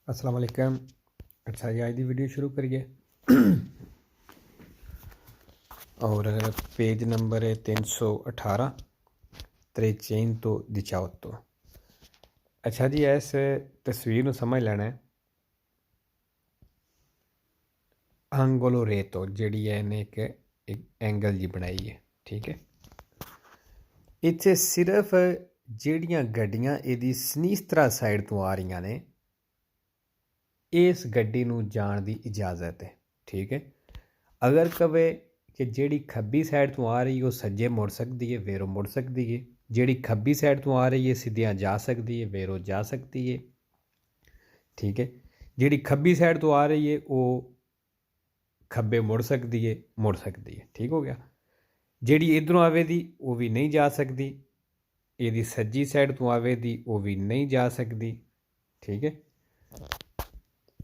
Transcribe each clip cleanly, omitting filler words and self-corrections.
अस्सलाम वालेकुम। अच्छा जी, अज की वीडियो शुरू करिए। और पेज नंबर है 318 3 तो 18। अच्छा जी, इस तस्वीर में समझ लेना है अंगोलो रेतो जी है इन्हें एक एंगल जी बनाई है। ठीक है, इत्थे सिर्फ ਜਿਹੜੀਆਂ ਗੱਡੀਆਂ ਇਹਦੀ ਸਨੀਸਤਰਾ ਸਾਈਡ ਤੋਂ ਆ ਰਹੀਆਂ ਨੇ ਇਸ ਗੱਡੀ ਨੂੰ ਜਾਣ ਦੀ ਇਜਾਜ਼ਤ ਹੈ। ਠੀਕ ਹੈ, ਅਗਰ ਕਵੇ ਕਿ ਜਿਹੜੀ ਖੱਬੀ ਸਾਈਡ ਤੋਂ ਆ ਰਹੀ ਉਹ ਸੱਜੇ ਮੁੜ ਸਕਦੀ ਹੈ, ਵੇਰੋ ਮੁੜ ਸਕਦੀ ਹੈ। ਜਿਹੜੀ ਖੱਬੀ ਸਾਈਡ ਤੋਂ ਆ ਰਹੀ ਹੈ ਸਿੱਧਿਆਂ ਜਾ ਸਕਦੀ ਹੈ, ਵੇਰੋ ਜਾ ਸਕਦੀ ਹੈ। ਠੀਕ ਹੈ, ਜਿਹੜੀ ਖੱਬੀ ਸਾਈਡ ਤੋਂ ਆ ਰਹੀ ਹੈ ਉਹ ਖੱਬੇ ਮੁੜ ਸਕਦੀ ਹੈ, ਮੁੜ ਸਕਦੀ ਹੈ। ਠੀਕ ਹੋ ਗਿਆ। ਜਿਹੜੀ ਇੱਧਰੋਂ ਆਵੇ ਦੀ ਉਹ ਵੀ ਨਹੀਂ ਜਾ ਸਕਦੀ, ਇਹਦੀ ਸੱਜੀ ਸਾਈਡ ਤੋਂ ਆਵੇ ਦੀ ਉਹ ਵੀ ਨਹੀਂ ਜਾ ਸਕਦੀ। ਠੀਕ ਹੈ,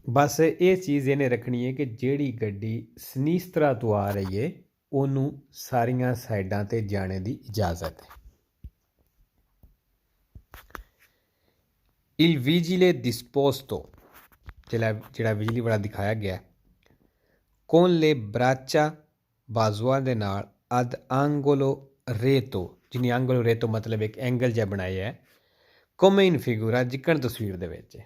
ਬਸ ਇਹ ਚੀਜ਼ ਇਹਨੇ ਰੱਖਣੀ ਹੈ ਕਿ ਜਿਹੜੀ ਗੱਡੀ ਸਨੀਸਤਰਾ ਤੋਂ ਆ ਰਹੀ ਹੈ ਉਹਨੂੰ ਸਾਰੀਆਂ ਸਾਈਡਾਂ 'ਤੇ ਜਾਣੇ ਦੀ ਇਜਾਜ਼ਤ ਹੈ। Il vigile disposto ਜਿਹੜਾ ਬਿਜਲੀ ਵਾਲਾ ਦਿਖਾਇਆ ਗਿਆ con le braccia ਬਾਜ਼ੂਆਂ ਦੇ ਨਾਲ ad angolo retto, ਜਿਹਨੇ angolo retto ਮਤਲਬ ਇੱਕ ਐਂਗਲ ਜਿਹਾ ਬਣਾਇਆ ਹੈ, come in figura ਜਿੱਕਣ ਤਸਵੀਰ ਦੇ ਵਿੱਚ।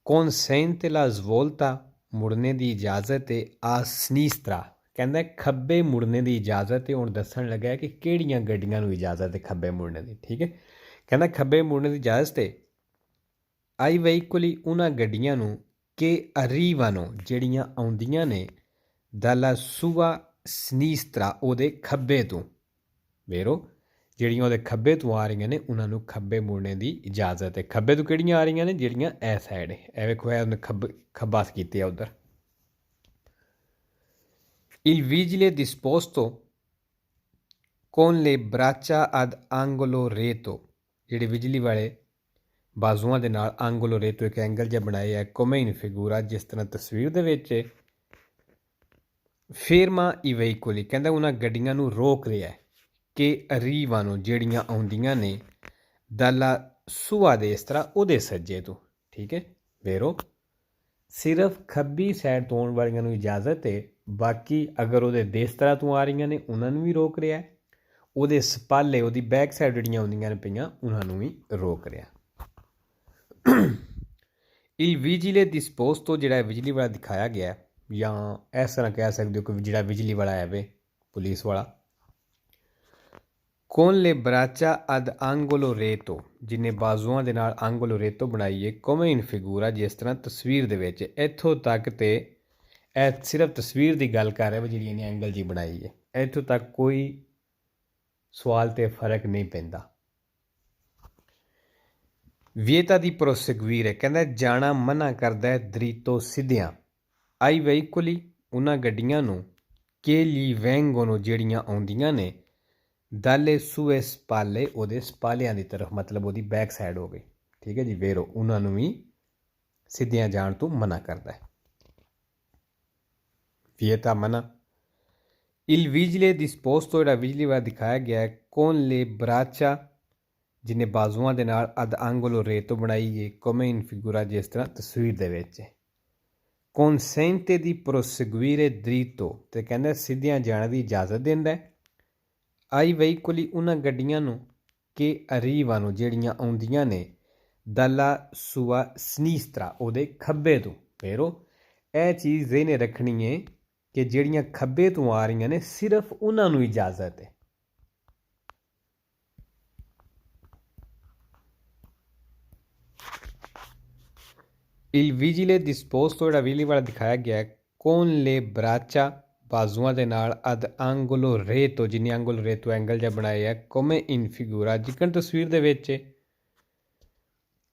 consente la svolta ਮੁੜਨੇ ਦੀ ਇਜਾਜ਼ਤ ਹੈ a sinistra, ਕਹਿੰਦਾ ਖੱਬੇ ਮੁੜਨੇ ਦੀ ਇਜਾਜ਼ਤ ਹੈ। ਹੁਣ ਦੱਸਣ ਲੱਗਾ ਕਿ ਕਿਹੜੀਆਂ ਗੱਡੀਆਂ ਨੂੰ ਇਜਾਜ਼ਤ ਹੈ ਖੱਬੇ ਮੁੜਨੇ ਦੀ। ਠੀਕ ਹੈ, ਕਹਿੰਦਾ ਖੱਬੇ ਮੁੜਨੇ ਦੀ ਇਜਾਜ਼ਤ ਹੈ ਆਈ ਵਹੀਕਲੀ ਉਹਨਾਂ ਗੱਡੀਆਂ ਨੂੰ ਕਿ ਅਰੀਵਾਨੋ ਜਿਹੜੀਆਂ ਆਉਂਦੀਆਂ ਨੇ ਦਾਲਾ ਸੂਆ ਸਨੀਸਤਰਾ ਉਹਦੇ ਖੱਬੇ ਤੋਂ, ਵੇਰੋ ਜਿਹੜੀਆਂ ਉਹਦੇ ਖੱਬੇ ਤੋਂ ਆ ਰਹੀਆਂ ਨੇ ਉਹਨਾਂ ਨੂੰ ਖੱਬੇ ਮੁੜਨੇ ਦੀ ਇਜਾਜ਼ਤ ਹੈ। ਖੱਬੇ ਤੋਂ ਕਿਹੜੀਆਂ ਆ ਰਹੀਆਂ ਨੇ? ਜਿਹੜੀਆਂ ਇਹ ਸਾਈਡ ਹੈ, ਇਹ ਵੇਖੋ ਇਹ ਉਹਨੇ ਖੱਬਾ ਕੀਤੇ ਆ ਉੱਧਰ। Il vigile disposto con le braccia ad angolo retto, ਜਿਹੜੇ ਬਿਜਲੀ ਵਾਲੇ ਬਾਜ਼ੂਆਂ ਦੇ ਨਾਲ angolo retto ਇੱਕ ਐਂਗਲ ਜਿਹਾ ਬਣਾਇਆ ਹੈ come in figura, ਜਿਸ ਤਰ੍ਹਾਂ ਤਸਵੀਰ ਦੇ ਵਿੱਚ। ferma i veicoli, ਕਹਿੰਦਾ ਉਹਨਾਂ ਗੱਡੀਆਂ ਨੂੰ ਰੋਕ ਰਿਹਾ ਕਿ arrivano ਜਿਹੜੀਆਂ ਆਉਂਦੀਆਂ ਨੇ dalla sua destra ਉਹਦੇ ਸੱਜੇ ਤੋਂ। ਠੀਕ ਹੈ, ਵੇਰੋ ਸਿਰਫ ਖੱਬੀ ਸਾਈਡ ਤੋਂ ਆਉਣ ਵਾਲੀਆਂ ਨੂੰ ਇਜਾਜ਼ਤ ਹੈ, ਬਾਕੀ ਅਗਰ ਉਹਦੇ ਦੇਸਤਰਾ ਤੋਂ ਆ ਰਹੀਆਂ ਨੇ ਉਹਨਾਂ ਨੂੰ ਵੀ ਰੋਕ ਰਿਹਾ, ਉਹਦੇ ਸਪਾਲੇ ਉਹਦੀ ਬੈਕ ਸਾਈਡ ਜਿਹੜੀਆਂ ਆਉਂਦੀਆਂ ਨੇ ਪਈਆਂ ਉਹਨਾਂ ਨੂੰ ਵੀ ਰੋਕ ਰਿਹਾ। il vigile disposto ਜਿਹੜਾ ਬਿਜਲੀ ਵਾਲਾ ਦਿਖਾਇਆ ਗਿਆ, ਜਾਂ ਇਸ ਤਰ੍ਹਾਂ ਕਹਿ ਸਕਦੇ ਹੋ ਕਿ ਜਿਹੜਾ ਬਿਜਲੀ ਵਾਲਾ ਹੈ ਵੇ ਪੁਲਿਸ ਵਾਲਾ। con le braccia ad angolo retto, ਜਿਹਨੇ ਬਾਜ਼ੂਆਂ ਦੇ ਨਾਲ angolo retto ਬਣਾਈ ਹੈ come in figura, ਜਿਸ ਤਰ੍ਹਾਂ ਤਸਵੀਰ ਦੇ ਵਿੱਚ। ਇੱਥੋਂ ਤੱਕ ਤੇ ਇਹ ਸਿਰਫ ਤਸਵੀਰ ਦੀ ਗੱਲ ਕਰ ਰਿਹਾ ਜਿਹੜੀ ਇਹਨੇ ਐਂਗਲ ਜੀ ਬਣਾਈ ਹੈ, ਇੱਥੋਂ ਤੱਕ ਕੋਈ ਸਵਾਲ ਤੇ ਫਰਕ ਨਹੀਂ ਪੈਂਦਾ। ਵਿਏਤਾ ਦੀ ਪ੍ਰੋਸੈਗੁਇਰ, ਕਹਿੰਦਾ ਜਾਣਾ ਮਨਾ ਕਰਦਾ ਹੈ ਦਰੀਤੋ ਸਿੱਧਿਆਂ ਆਈ ਵਹੀਕੁਲੀ ਉਹਨਾਂ ਗੱਡੀਆਂ ਨੂੰ ਕੇ ਲੀ ਵੈਂਗੋਨੋ ਜਿਹੜੀਆਂ ਆਉਂਦੀਆਂ ਨੇ ਦਾਲੇ ਸੂਏ ਸਪਾਲੇ ਉਹਦੇ ਸਪਾਲਿਆਂ ਦੀ ਤਰਫ, ਮਤਲਬ ਉਹਦੀ ਬੈਕ ਸਾਈਡ ਹੋ ਗਈ। ਠੀਕ ਹੈ ਜੀ, ਵੇਰੋ ਉਹਨਾਂ ਨੂੰ ਵੀ ਸਿੱਧਿਆਂ ਜਾਣ ਤੋਂ ਮਨਾ ਕਰਦਾ ਹੈ। ਵਿਏਤਾ ਮਨਾ। il vigile disposto ਜਿਹੜਾ ਬਿਜਲੀ ਵਾਲਾ ਦਿਖਾਇਆ ਗਿਆ ਹੈ con le braccia, ਜਿਹਨੇ ਬਾਜ਼ੂਆਂ ਦੇ ਨਾਲ ad angolo retto ਬਣਾਈ ਹੈ come in figura, ਜਿਸ ਤਰ੍ਹਾਂ ਤਸਵੀਰ ਦੇ ਵਿੱਚ। consente di proseguire dritto, ਤੇ ਕਹਿੰਦਾ ਸਿੱਧਿਆਂ ਜਾਣ ਦੀ ਇਜਾਜ਼ਤ ਦਿੰਦਾ ਹੈ ਆਈ ਵਹੀਕੁਲੀ ਉਹਨਾਂ ਗੱਡੀਆਂ ਨੂੰ ਕਿ arrivano ਜਿਹੜੀਆਂ ਆਉਂਦੀਆਂ ਨੇ dalla sua sinistra ਉਹਦੇ ਖੱਬੇ ਤੋਂ। ਵੇਰੋ ਇਹ ਚੀਜ਼ ਇਹਨੇ ਰੱਖਣੀ ਹੈ ਕਿ ਜਿਹੜੀਆਂ ਖੱਬੇ ਤੋਂ ਆ ਰਹੀਆਂ ਨੇ ਸਿਰਫ ਉਹਨਾਂ ਨੂੰ ਇਜਾਜ਼ਤ ਹੈ। il vigile disposto ਜਿਹੜਾ ਬਿਜਲੀ ਵਾਲਾ ਦਿਖਾਇਆ ਗਿਆ con le braccia ਬਾਜ਼ੂਆਂ ਦੇ ਨਾਲ ad angolo retto, ਜਿਹਨੇ angolo retto ਐਂਗਲ ਜਿਹਾ ਬਣਾਇਆ ਹੈ come in figura, ਜਿੱਕਣ ਤਸਵੀਰ ਦੇ ਵਿੱਚ।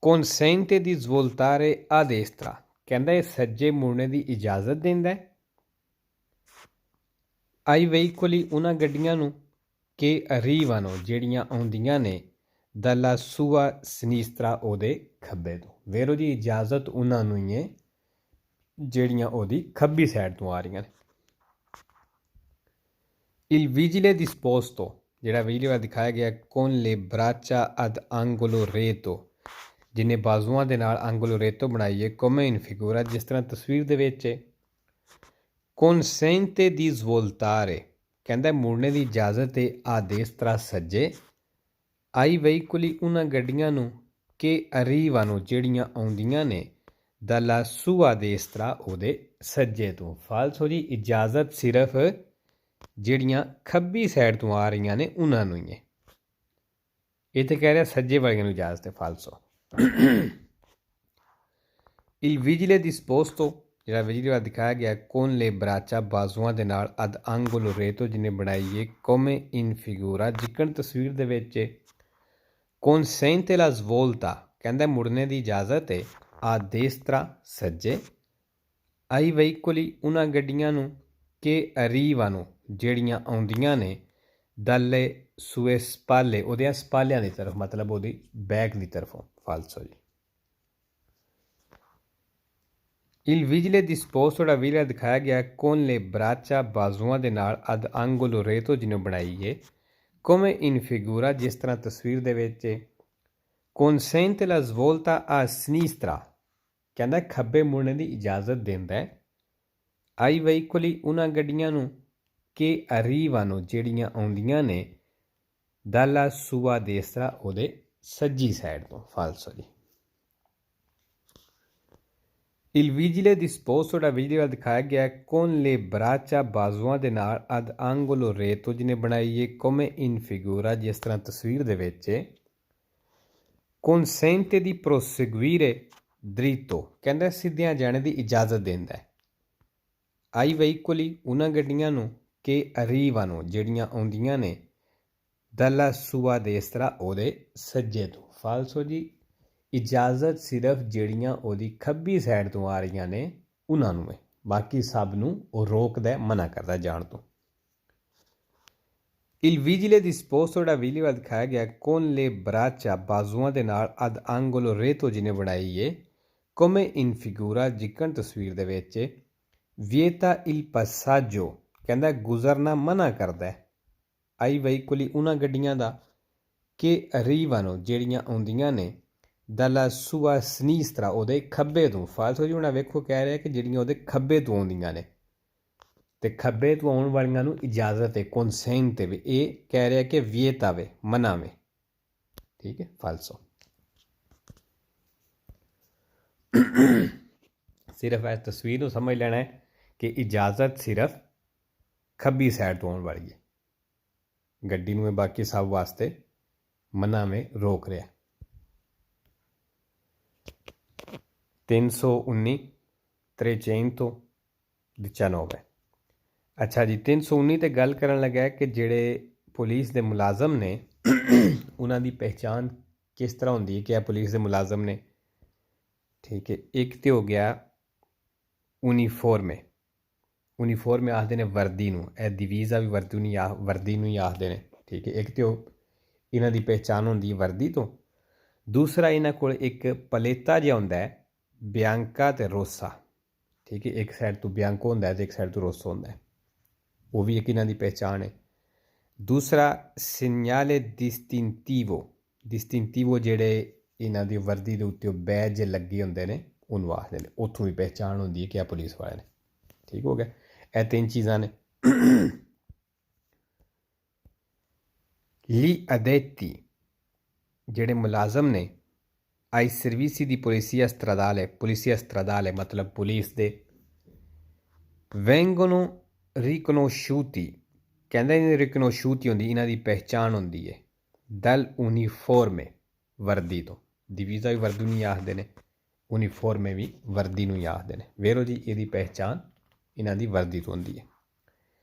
consente di svoltare a destra, ਕਹਿੰਦਾ ਇਹ ਸੱਜੇ ਮੁੜਨੇ ਦੀ ਇਜਾਜ਼ਤ ਦਿੰਦਾ ਹੈ ਆਈ ਵਹੀਕੁਲੀ ਉਹਨਾਂ ਗੱਡੀਆਂ ਨੂੰ ਕਿ arrivano ਜਿਹੜੀਆਂ ਆਉਂਦੀਆਂ ਨੇ dalla sua sinistra ਉਹਦੇ ਖੱਬੇ ਤੋਂ। ਵੇਰੋ ਜੀ ਇਜਾਜ਼ਤ ਉਹਨਾਂ ਨੂੰ ਹੀ ਹੈ ਜਿਹੜੀਆਂ ਉਹਦੀ ਖੱਬੀ ਸਾਈਡ ਤੋਂ ਆ ਰਹੀਆਂ ਨੇ। il vigile disposto ਜਿਹੜਾ ਬਿਜਲੀ ਵਾਲਾ ਦਿਖਾਇਆ ਗਿਆ con le braccia ad angolo retto, ਜਿਹਨੇ ਬਾਜ਼ੂਆਂ ਦੇ ਨਾਲ ਅੰਗੁਲੋ ਰੇਤੋ ਬਣਾਈ ਹੈ come in figura ਜਿਸ ਤਰ੍ਹਾਂ ਤਸਵੀਰ ਦੇ ਵਿੱਚ ਹੈ। consente di svoltare ਕਹਿੰਦਾ ਮੁੜਨੇ ਦੀ ਇਜਾਜ਼ਤ ਹੈ a destra ਸੱਜੇ ai veicoli ਉਹਨਾਂ ਗੱਡੀਆਂ ਨੂੰ che arrivano ਜਿਹੜੀਆਂ ਆਉਂਦੀਆਂ ਨੇ dalla sua destra ਉਹਦੇ ਸੱਜੇ ਤੋਂ। ਫਾਲਸੋ ਜੀ ਇਜਾਜ਼ਤ ਸਿਰਫ ਜਿਹੜੀਆਂ ਖੱਬੀ ਸਾਈਡ ਤੋਂ ਆ ਰਹੀਆਂ ਨੇ ਉਹਨਾਂ ਨੂੰ ਹੀ ਹੈ। ਇਹ ਤਾਂ ਕਹਿ ਰਿਹਾ ਸੱਜੇ ਵਾਲੀਆਂ ਨੂੰ ਇਜਾਜ਼ਤ ਹੈ। ਫਾਲਸੋ il vigile disposto ਜਿਹੜਾ ਵਿਜਲੀ ਵਾਲਾ ਦਿਖਾਇਆ ਗਿਆ con le braccia ਬਾਜ਼ੂਆਂ ਦੇ ਨਾਲ ad angolo retto ਜਿਹਨੇ ਬਣਾਈ ਹੈ come in figura ਜਿੱਕਣ ਤਸਵੀਰ ਦੇ ਵਿੱਚ consente la svolta ਕਹਿੰਦਾ ਮੁੜਨੇ ਦੀ ਇਜਾਜ਼ਤ ਹੈ a destra ਸੱਜੇ ai veicoli ਉਹਨਾਂ ਗੱਡੀਆਂ ਨੂੰ che arrivano ਜਿਹੜੀਆਂ ਆਉਂਦੀਆਂ ਨੇ dalle sue spalle ਉਹਦੀਆਂ ਸਪਾਲਿਆਂ ਦੀ ਤਰਫ ਮਤਲਬ ਉਹਦੀ ਬੈਕ ਦੀ ਤਰਫੋਂ। ਫਾਲਸੋ ਜੀ il vigile disposto ਜਿਹੜਾ ਵਿਜਲਾ ਦਿਖਾਇਆ ਗਿਆ con le braccia ਬਾਜ਼ੂਆਂ ਦੇ ਨਾਲ ad angolo retto ਜਿਹਨੂੰ ਬਣਾਈ ਹੈ come in figura ਜਿਸ ਤਰ੍ਹਾਂ ਤਸਵੀਰ ਦੇ ਵਿੱਚ consente la svolta a sinistra ਕਹਿੰਦਾ ਖੱਬੇ ਮੁੜਨੇ ਦੀ ਇਜਾਜ਼ਤ ਦਿੰਦਾ ਹੈ ai veicoli ਉਹਨਾਂ ਗੱਡੀਆਂ ਨੂੰ che arrivano ਜਿਹੜੀਆਂ ਆਉਂਦੀਆਂ ਨੇ dalla sua destra ਉਹਦੇ ਸੱਜੀ ਸਾਈਡ ਤੋਂ। ਫਾਲਸੋ ਜੀ il vigile disposto ਜਿਹੜਾ ਵਿਜਲੀ ਵਾਲਾ ਦਿਖਾਇਆ ਗਿਆ con le braccia ਬਾਜ਼ੂਆਂ ਦੇ ਨਾਲ ad angolo retto ਜਿਹਨੇ ਬਣਾਈ ਹੈ come in figura ਜਿਸ ਤਰ੍ਹਾਂ ਤਸਵੀਰ ਦੇ ਵਿੱਚ consente di proseguire dritto ਕਹਿੰਦਾ ਸਿੱਧਿਆਂ ਜਾਣੇ ਦੀ ਇਜਾਜ਼ਤ ਦਿੰਦਾ ਹੈ ai veicoli ਉਹਨਾਂ ਗੱਡੀਆਂ ਨੂੰ che arrivano ਜਿਹੜੀਆਂ ਆਉਂਦੀਆਂ ਨੇ dalla sua destra ਉਹਦੇ ਸੱਜੇ ਤੋਂ। ਫਾਲਸੋ ਜੀ ਇਜਾਜ਼ਤ ਸਿਰਫ ਜਿਹੜੀਆਂ ਉਹਦੀ ਖੱਬੀ ਸਾਈਡ ਤੋਂ ਆ ਰਹੀਆਂ ਨੇ ਉਹਨਾਂ ਨੂੰ ਹੈ ਬਾਕੀ ਸਭ ਨੂੰ ਉਹ ਰੋਕਦਾ ਮਨਾ ਕਰਦਾ ਜਾਣ ਤੋਂ। il vigile disposto ਜਿਹੜਾ ਵਿਜਲੀ ਵਾਲਾ ਦਿਖਾਇਆ ਗਿਆ con le braccia ਬਾਜ਼ੂਆਂ ਦੇ ਨਾਲ ad angolo retto ਜਿਹਨੇ ਬਣਾਈ ਹੈ come in figura ਜਿੱਕਣ ਤਸਵੀਰ ਦੇ ਵਿੱਚ vieta il passaggio ਕਹਿੰਦਾ ਗੁਜ਼ਰਨਾ ਮਨਾ ਕਰਦਾ ਹੈ ai veicoli ਉਹਨਾਂ ਗੱਡੀਆਂ ਦਾ che arrivano ਜਿਹੜੀਆਂ ਆਉਂਦੀਆਂ ਨੇ dalla sua sinistra ਉਹਦੇ ਖੱਬੇ ਤੋਂ। ਫਾਲਸੋ ਜੀ ਹੁਣ ਵੇਖੋ ਕਹਿ ਰਿਹਾ ਕਿ ਜਿਹੜੀਆਂ ਉਹਦੇ ਖੱਬੇ ਤੋਂ ਆਉਂਦੀਆਂ ਨੇ ਤੇ ਖੱਬੇ ਤੋਂ ਆਉਣ ਵਾਲੀਆਂ ਨੂੰ ਇਜਾਜ਼ਤ ਹੈ consente ਵੇ ਇਹ ਕਹਿ ਰਿਹਾ ਕਿ vieta ਵੇ ਮਨਾ ਵੇ। ਠੀਕ ਹੈ ਫਾਲਸੋ ਸਿਰਫ ਇਸ ਤਸਵੀਰ ਨੂੰ ਸਮਝ ਲੈਣਾ ਹੈ ਕਿ ਇਜਾਜ਼ਤ ਸਿਰਫ ਖੱਬੀ ਸਾਈਡ ਤੋਂ ਆਉਣ ਵਾਲੀ ਹੈ ਗੱਡੀ ਨੂੰ ਇਹ ਬਾਕੀ ਸਭ ਵਾਸਤੇ ਮਨਾ ਵੇ ਰੋਕ ਰਿਹਾ। 319 319। ਅੱਛਾ ਜੀ 319 ਤੇ ਗੱਲ ਕਰਨ ਲੱਗਾ ਕਿ ਜਿਹੜੇ ਪੁਲਿਸ ਦੇ ਮੁਲਾਜ਼ਮ ਨੇ ਉਹਨਾਂ ਦੀ ਪਹਿਚਾਣ ਕਿਸ ਤਰ੍ਹਾਂ ਹੁੰਦੀ ਹੈ ਕਿ ਇਹ ਪੁਲਿਸ ਦੇ ਮੁਲਾਜ਼ਮ ਨੇ। ਠੀਕ ਹੈ ਇੱਕ ਤੇ ਹੋ ਗਿਆ ਯੂਨੀਫਾਰਮੇ ਯੂਨੀਫਾਰਮੇ ਆਖਦੇ ਨੇ ਵਰਦੀ ਨੂੰ ਇਹ ਦਿਵੀਜ਼ਾ ਵੀ ਵਰਦੀ ਨੂੰ ਹੀ ਆਖਦੇ ਨੇ। ਠੀਕ ਹੈ ਇੱਕ ਤੇ ਉਹ ਇਹਨਾਂ ਦੀ ਪਹਿਚਾਣ ਹੁੰਦੀ ਹੈ ਵਰਦੀ ਤੋਂ। ਦੂਸਰਾ ਇਹਨਾਂ ਕੋਲ ਇੱਕ ਪਲੇਤਾ ਜਿਹਾ ਹੁੰਦਾ ਹੈ ਬਿਆਂਕਾ ਤੇ ਰੋਸਾ। ਠੀਕ ਹੈ ਇੱਕ ਸਾਈਡ ਤੋਂ ਬਿਆਂਕੋ ਹੁੰਦਾ ਹੈ ਤੇ ਇੱਕ ਸਾਈਡ ਤੋਂ ਰੋਸਾ ਹੁੰਦਾ ਹੈ ਉਹ ਵੀ ਇੱਕ ਇਹਨਾਂ ਦੀ ਪਹਿਚਾਣ ਹੈ। ਦੂਸਰਾ ਸਿਗਨਾਲੇ ਡਿਸਟਿੰਟਿਵੋ ਜਿਹੜੇ ਇਹਨਾਂ ਦੀ ਵਰਦੀ ਦੇ ਉੱਤੇ ਬੈਜ ਲੱਗੇ ਹੁੰਦੇ ਨੇ ਉਹਨੂੰ ਆਖਦੇ ਨੇ ਉੱਥੋਂ ਵੀ ਪਹਿਚਾਣ ਹੁੰਦੀ ਹੈ ਕਿ ਇਹ ਪੁਲਿਸ ਵਾਲੇ ਨੇ। ਠੀਕ ਹੋ ਗਿਆ ਇਹ ਤਿੰਨ ਚੀਜ਼ਾਂ ਨੇ। ਲੀ ਅਦੈਤੀ ਜਿਹੜੇ ਮੁਲਾਜ਼ਮ ਨੇ ai servizi di polizia stradale ਮਤਲਬ ਪੁਲਿਸ ਦੇ vengono riconosciuti ਕਹਿੰਦਾ ਇਹਨਾਂ ਦੀ riconosciuti ਹੁੰਦੀ ਇਹਨਾਂ ਦੀ ਪਹਿਚਾਣ ਹੁੰਦੀ ਹੈ dal uniforme ਵਰਦੀ ਤੋਂ। ਦਿਵੀਜ਼ਾ ਵੀ ਵਰਦੀ ਨੂੰ ਹੀ ਆਖਦੇ ਨੇ uniforme ਵੀ ਵਰਦੀ ਨੂੰ ਹੀ ਆਖਦੇ ਨੇ। ਵੇਰੋ ਜੀ ਇਹਦੀ ਪਹਿਚਾਣ ਇਹਨਾਂ ਦੀ ਵਰਦੀ ਤੋਂ ਹੁੰਦੀ ਹੈ।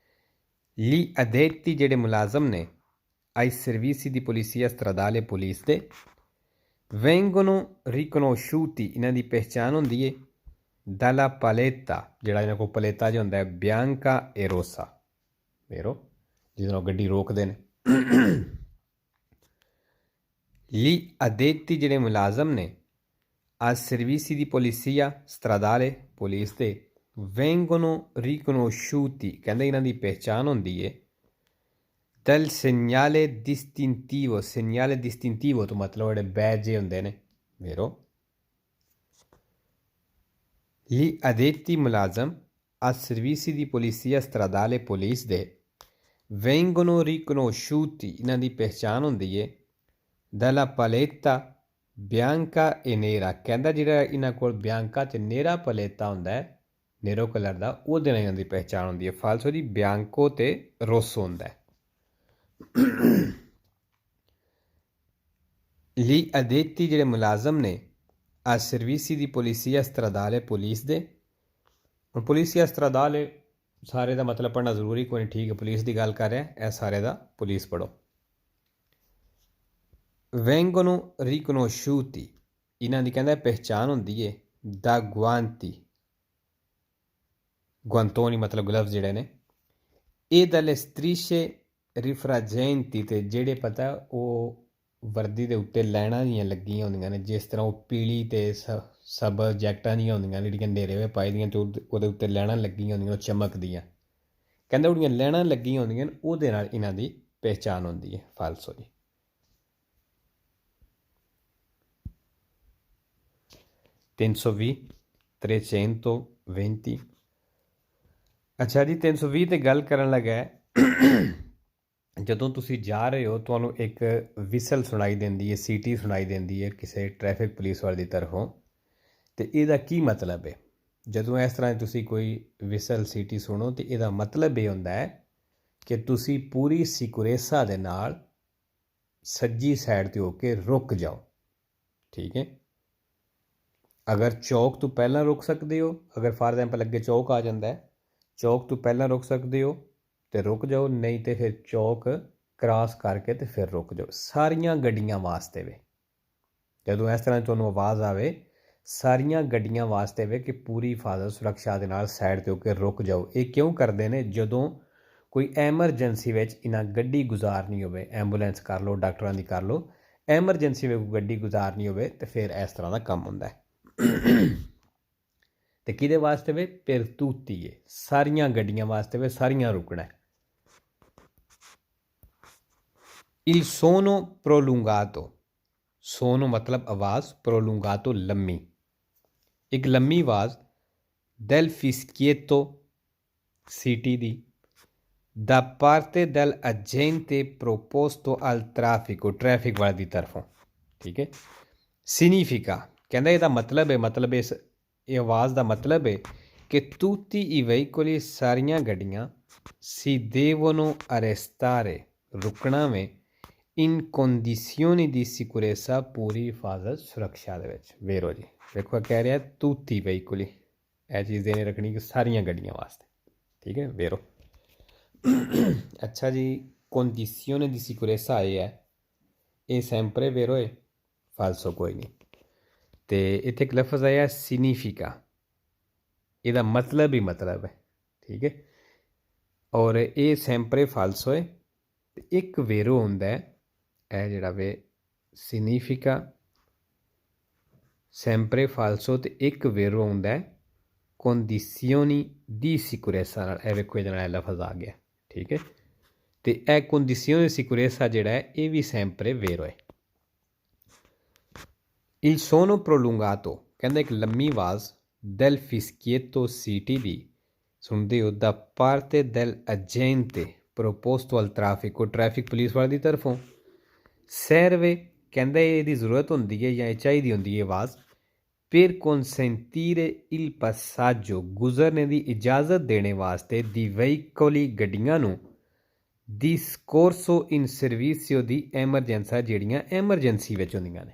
li addetti ਜਿਹੜੇ ਮੁਲਾਜ਼ਮ ਨੇ ai servizi di polizia stradale police ਦੇ vengono riconosciuti ਇਹਨਾਂ ਦੀ ਪਹਿਚਾਣ ਹੁੰਦੀ ਹੈ dalla paletta ਜਿਹੜਾ ਇਹਨਾਂ ਕੋਲ ਪਲੇਤਾ ਜਿਹਾ ਹੁੰਦਾ ਹੈ bianca e rossa vero ਜਿਹਦੇ ਨਾਲ ਗੱਡੀ ਰੋਕਦੇ ਨੇ। li addetti ਜਿਹੜੇ ਮੁਲਾਜ਼ਮ ਨੇ ai servizi di polizia stradale police ਦੇ vengono riconosciuti ਕਹਿੰਦੇ ਇਹਨਾਂ ਦੀ ਪਹਿਚਾਣ ਹੁੰਦੀ ਹੈ dal segnale distintivo ਤੋਂ ਮਤਲਬ ਜਿਹੜੇ ਬੈਜ ਜਿਹੇ ਹੁੰਦੇ ਨੇ vero Gli addetti mulasam a servizi di polizia stradale police ਦੇ vengono riconosciuti ਇਹਨਾਂ ਦੀ ਪਹਿਚਾਣ ਹੁੰਦੀ ਹੈ dalla paletta bianca e nera ਕਹਿੰਦਾ ਜਿਹੜਾ ਇਹਨਾਂ ਕੋਲ ਬਿਆਂਕਾ ਤੇ ਨੇਰਾ ਪਲੇਤਾ ਹੁੰਦਾ ਹੈ ਨੇਰੋ ਕਲਰ ਦਾ ਉਹਦੇ ਨਾਲ ਇਹਨਾਂ ਦੀ ਪਹਿਚਾਣ ਹੁੰਦੀ ਹੈ ਫਾਲਸੋ ਦੀ ਬਿਆਂਕੋ ਤੇ ਰੋਸੋ ਹੁੰਦਾ ਹੈ gli addetti ਜਿਹੜੇ ਮੁਲਾਜ਼ਮ ਨੇ a servizi di polizia stradale police ਦੇ ਹੁਣ ਪੁਲਿਸਿਆ stradale ਸਾਰੇ ਦਾ ਮਤਲਬ ਪੜ੍ਹਨਾ ਜ਼ਰੂਰੀ ਕੋਈ ਨਹੀਂ ਠੀਕ ਹੈ ਪੁਲਿਸ ਦੀ ਗੱਲ ਕਰ ਰਿਹਾ ਇਹ ਸਾਰੇ ਦਾ ਪੁਲਿਸ ਪੜ੍ਹੋ vengono riconosciuti ਇਹਨਾਂ ਦੀ ਕਹਿੰਦਾ ਪਹਿਚਾਣ ਹੁੰਦੀ ਹੈ da guanti ਗੁਆਂਤੋਨੀ ਮਤਲਬ ਗਲਵਜ਼ ਜਿਹੜੇ ਨੇ ਇਹ dalle strisce rifraggenti ਤੇ ਜਿਹੜੇ ਪਤਾ ਉਹ ਵਰਦੀ ਦੇ ਉੱਤੇ ਲੈਣਾ ਦੀਆਂ ਲੱਗੀਆਂ ਹੁੰਦੀਆਂ ਨੇ ਜਿਸ ਤਰ੍ਹਾਂ ਉਹ ਪੀਲੀ ਤੇ ਸਭ ਜੈਕਟਾਂ ਦੀਆਂ ਹੁੰਦੀਆਂ ਜਿਹੜੀਆਂ ਨੇਰੇ ਵੇ ਪਾਈ ਦੀਆਂ ਤੇ ਉਹਦੇ ਉੱਤੇ ਲੈਣਾ ਲੱਗੀਆਂ ਹੁੰਦੀਆਂ ਉਹ ਚਮਕਦੀਆਂ ਕਹਿੰਦੇ ਉਹਦੀਆਂ ਲੈਣਾ ਲੱਗੀਆਂ ਹੁੰਦੀਆਂ ਉਹਦੇ ਨਾਲ ਇਹਨਾਂ ਦੀ ਪਹਿਚਾਣ ਹੁੰਦੀ ਹੈ ਫਾਲਸੋ ਦੀ 320 320 ਅੱਛਾ ਜੀ 320 ਤੇ ਗੱਲ ਕਰਨ ਲੱਗਾ ਜਦੋਂ ਤੁਸੀਂ ਜਾ ਰਹੇ ਹੋ ਤੁਹਾਨੂੰ ਇੱਕ ਵਿਸਲ ਸੁਣਾਈ ਦਿੰਦੀ ਹੈ ਸੀਟੀ ਸੁਣਾਈ ਦਿੰਦੀ ਹੈ ਕਿਸੇ ਟ੍ਰੈਫਿਕ ਪੁਲਿਸ ਵਾਲੇ ਦੀ ਤਰਫੋਂ ਅਤੇ ਇਹਦਾ ਕੀ ਮਤਲਬ ਹੈ ਜਦੋਂ ਇਸ ਤਰ੍ਹਾਂ ਤੁਸੀਂ ਕੋਈ ਵਿਸਲ ਸੀਟੀ ਸੁਣੋ ਤਾਂ ਇਹਦਾ ਮਤਲਬ ਇਹ ਹੁੰਦਾ ਹੈ ਕਿ ਤੁਸੀਂ ਪੂਰੀ ਸਿਕੁਰੇਸਾ ਦੇ ਨਾਲ ਸੱਜੀ ਸਾਈਡ 'ਤੇ ਹੋ ਕੇ ਰੁਕ ਜਾਓ ਠੀਕ ਹੈ ਅਗਰ ਚੌਕ ਤੋਂ ਪਹਿਲਾਂ ਰੁਕ ਸਕਦੇ ਹੋ ਅਗਰ ਫਾਰ ਐਗਜ਼ਾਮਪਲ ਅੱਗੇ ਚੌਕ ਆ ਜਾਂਦਾ ਹੈ ਚੌਕ ਤੋਂ ਪਹਿਲਾਂ ਰੁਕ ਸਕਦੇ ਹੋ ਤੇ ਰੁਕ ਜਾਓ ਨਹੀਂ ਤੇ ਫਿਰ ਚੌਕ ਕ੍ਰਾਸ ਕਰਕੇ ਤੇ ਫਿਰ ਰੁਕ ਜਾਓ ਸਾਰੀਆਂ ਗੱਡੀਆਂ ਵਾਸਤੇ ਵੇ ਜਦੋਂ ਇਸ ਤਰ੍ਹਾਂ ਤੁਹਾਨੂੰ ਆਵਾਜ਼ ਆਵੇ ਸਾਰੀਆਂ ਗੱਡੀਆਂ ਵਾਸਤੇ ਵੇ ਕਿ ਪੂਰੀ ਹਿਫਾਜ਼ਤ ਸੁਰੱਖਿਆ ਦੇ ਨਾਲ ਸਾਈਡ 'ਤੇ ਹੋ ਕੇ ਰੁਕ ਜਾਓ ਇਹ ਕਿਉਂ ਕਰਦੇ ਨੇ ਜਦੋਂ ਕੋਈ ਐਮਰਜੈਂਸੀ ਵਿੱਚ ਇਹਨਾਂ ਗੱਡੀ ਗੁਜ਼ਾਰਨੀ ਹੋਵੇ ਐਂਬੂਲੈਂਸ ਕਰ ਲਓ ਡਾਕਟਰਾਂ ਦੀ ਕਰ ਲਓ ਐਮਰਜੈਂਸੀ ਵਿੱਚ ਗੱਡੀ ਗੁਜ਼ਾਰਨੀ ਹੋਵੇ ਤੇ ਫਿਰ ਇਸ ਤਰ੍ਹਾਂ ਦਾ ਕੰਮ ਹੁੰਦਾ ਹੈ ਤੇ ਕਿਹਦੇ ਵਾਸਤੇ ਵੇ per tutti ਹੈ ਸਾਰੀਆਂ ਗੱਡੀਆਂ ਵਾਸਤੇ ਵੇ ਸਾਰੀਆਂ ਰੁਕਣਾ il suono prolungato sono ਮਤਲਬ ਆਵਾਜ਼ prolungato ਲੰਮੀ ਇੱਕ ਲੰਮੀ ਆਵਾਜ਼ del fischietto ਸੀਟੀ ਦੀ da parte del agente proposto al traffico traffic ਵਾਲੇ ਦੀ ਤਰਫੋਂ ਠੀਕ ਹੈ significa ਕਹਿੰਦਾ ਇਹਦਾ ਮਤਲਬ ਹੈ ਮਤਲਬ ਇਸ ਇਹ ਆਵਾਜ਼ ਦਾ ਮਤਲਬ ਹੈ ਕਿ tutti i veicoli ਸਾਰੀਆਂ ਗੱਡੀਆਂ si devono arrestare ਰੁਕਣਾ ਵੇ in condizioni di sicurezza ਪੂਰੀ ਹਿਫਾਜ਼ਤ ਸੁਰੱਖਿਆ ਦੇ ਵਿੱਚ ਵੇਰੋ ਜੀ ਵੇਖੋ ਕਹਿ ਰਿਹਾ tutti i veicoli ਇਹ ਚੀਜ਼ ਦੇਣੇ ਰੱਖਣੀ ਕਿ ਸਾਰੀਆਂ ਗੱਡੀਆਂ ਵਾਸਤੇ ਠੀਕ ਹੈ ਵੇਰੋ ਅੱਛਾ ਜੀ condizione di sicurezza ਇਹ ਹੈ ਇਹ sempre vero ਹੈ falso ਕੋਈ ਨਹੀਂ ਤੇ ਇੱਥੇ ਇੱਕ ਲਫ਼ਜ਼ ਆਇਆ significa ਇਹਦਾ ਮਤਲਬ ਹੀ ਮਤਲਬ ਹੈ ਠੀਕ ਹੈ ਔਰ ਇਹ sempre falso ਹੈ ਤੇ ਇੱਕ ਵੇਰੋ ਹੁੰਦਾ ਹੈ ਇਹ ਜਿਹੜਾ ਵੇ significa sempre falso ਤੇ ਇੱਕ ਵੇਰੋ ਹੁੰਦਾ ਹੈ condizioni di sicurezza ਨਾਲ ਇਹ ਵੇਖੋ ਇਹਦੇ ਨਾਲ ਲਫ਼ਜ਼ ਆ ਗਿਆ ਠੀਕ ਹੈ ਤੇ ਇਹ condizioni di sicurezza ਜਿਹੜਾ ਹੈ ਇਹ ਵੀ sempre vero ਹੈ il suono prolungato ਕਹਿੰਦਾ ਇੱਕ ਲੰਮੀ ਆਵਾਜ਼ del fischietto ਸੀਟੀ ਦੀ ਸੁਣਦੇ ਹੋ da parte del agente proposto al traffico traffic police ਵਾਲੇ ਦੀ ਤਰਫੋਂ serve ਕਹਿੰਦਾ ਇਹਦੀ ਜ਼ਰੂਰਤ ਹੁੰਦੀ ਹੈ ਜਾਂ ਇਹ ਚਾਹੀਦੀ ਹੁੰਦੀ ਹੈ ਆਵਾਜ਼ per consentire il passaggio ਗੁਜ਼ਰਨੇ ਦੀ ਇਜਾਜ਼ਤ ਦੇਣੇ ਵਾਸਤੇ di veicoli ਗੱਡੀਆਂ ਨੂੰ discorso in servizio di emergenza ਜਿਹੜੀਆਂ ਐਮਰਜੈਂਸੀ ਵਿੱਚ ਹੁੰਦੀਆਂ ਨੇ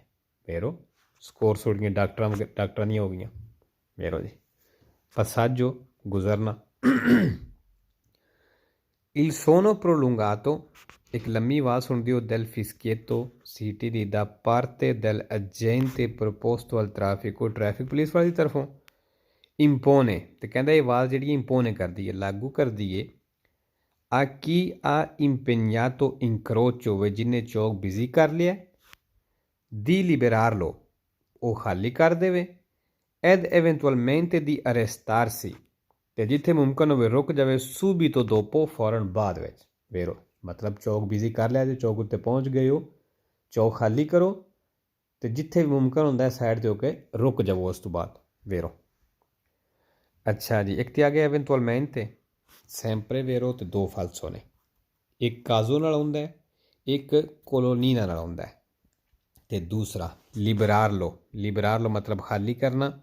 ਵੇਰੋ ਸਕੋਰਸੋ ਜਿਹੜੀਆਂ ਡਾਕਟਰਾਂ ਦੀਆਂ ਹੋ ਗਈਆਂ ਵੇਰੋ ਜੀ passaggio ਗੁਜ਼ਰਨਾ il suono prolungato ਇੱਕ ਲੰਮੀ ਆਵਾਜ਼ ਸੁਣਦੀ ਹੋ del fischietto ਸੀਟੀ ਦੀ da parte del agente proposto al traffico traffic police ਵਾਲੀ ਤਰਫੋਂ impone ਤੇ ਕਹਿੰਦਾ ਇਹ ਆਵਾਜ਼ ਜਿਹੜੀ impone ਕਰਦੀ ਹੈ ਲਾਗੂ ਕਰਦੀ ਹੈ a chi ha impegnato incrocio ਵੇ ਜਿਹਨੇ ਚੌਕ ਬਿਜ਼ੀ ਕਰ ਲਿਆ di liberarlo ਉਹ ਖਾਲੀ ਕਰ ਦੇਵੇ ed eventualmente di arrestarsi ਤੇ ਜਿੱਥੇ ਮੁਮਕਨ ਹੋਵੇ ਰੁਕ ਜਾਵੇ subito dopo ਫੌਰਨ ਬਾਅਦ ਵਿੱਚ ਵੇਰੋ ਮਤਲਬ ਚੌਕ ਬਿਜ਼ੀ ਕਰ ਲਿਆ ਜੇ ਚੌਕ ਉੱਤੇ ਪਹੁੰਚ ਗਏ ਹੋ ਚੌਕ ਖਾਲੀ ਕਰੋ ਅਤੇ ਜਿੱਥੇ ਵੀ ਮੁਮਕਨ ਹੁੰਦਾ ਸਾਈਡ 'ਤੇ ਹੋ ਕੇ ਰੁਕ ਜਾਵੋ ਉਸ ਤੋਂ ਬਾਅਦ ਵੇਰੋ ਅੱਛਾ ਜੀ, ਇੱਕ ਤੇ ਆ ਗਿਆ eventualmente, sempre vero ਤੇ ਦੋ ਫਾਲਸੋ ਨੇ। ਇੱਕ ਕਾਜ਼ੋ ਨਾਲ ਆਉਂਦਾ ਹੈ, ਇੱਕ ਕੋਲੋਨੀਨਾ ਨਾਲ ਆਉਂਦਾ ਹੈ। ਤੇ ਦੂਸਰਾ ਲਿਬਰਾਰਲੋ ਮਤਲਬ ਖਾਲੀ ਕਰਨਾ।